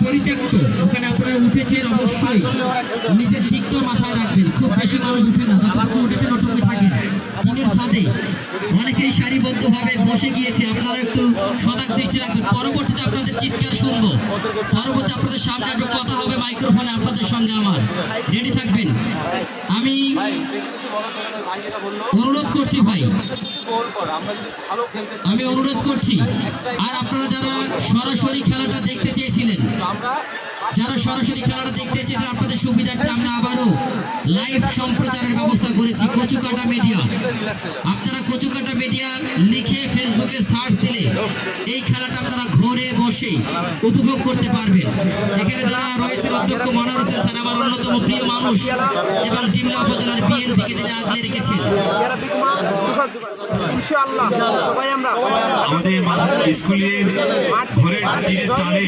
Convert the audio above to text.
পরিত্যক্ত, ওখানে আপনারা উঠেছেন, অবশ্যই নিজের দিকটা মাথায় রাখবেন। খুব বেশি মানুষ উঠে না, যতটুকু উঠেছেন অতটুকু থাকেন। টিনের ছাদে অনেকেই সারিবদ্ধভাবে বসে গিয়েছে, আপনারা একটু সজাগ দৃষ্টি রাখবেন। পরবর্তীতে আপনাদের চিৎকার শুনবো, পরবর্তী আপনাদের সামনে একটু কথা হবে মাইক্রোফোনে আপনাদের সঙ্গে। আমার রেডি থাকবেন। আমি অনুরোধ করছি ভাই, আমি অনুরোধ করছি। আর আপনারা যারা সরাসরি খেলাটা দেখতে চেয়েছিলেন, আপনাদের সুবিধার্থে আমরা আবারও লাইভ সম্প্রচারের ব্যবস্থা করেছি কচুকাটা মিডিয়া। আপনারা কচুকাটা মিডিয়া লিখে ফেসবুকে সার্চ দিলে এই খেলাটা আপনারা ঘরে বসে উপভোগ করতে পারবেন। এখানে যারা রয়েছেন, অধ্যক্ষ মনোহর হোসেন স্যার আমার অন্যতম প্রিয় মানুষ, এবং ডিমলা উপজেলার বিএনপিকে যিনি আগলে রেখেছেন। আমাদের স্কুলের ঘরের তীরের চালে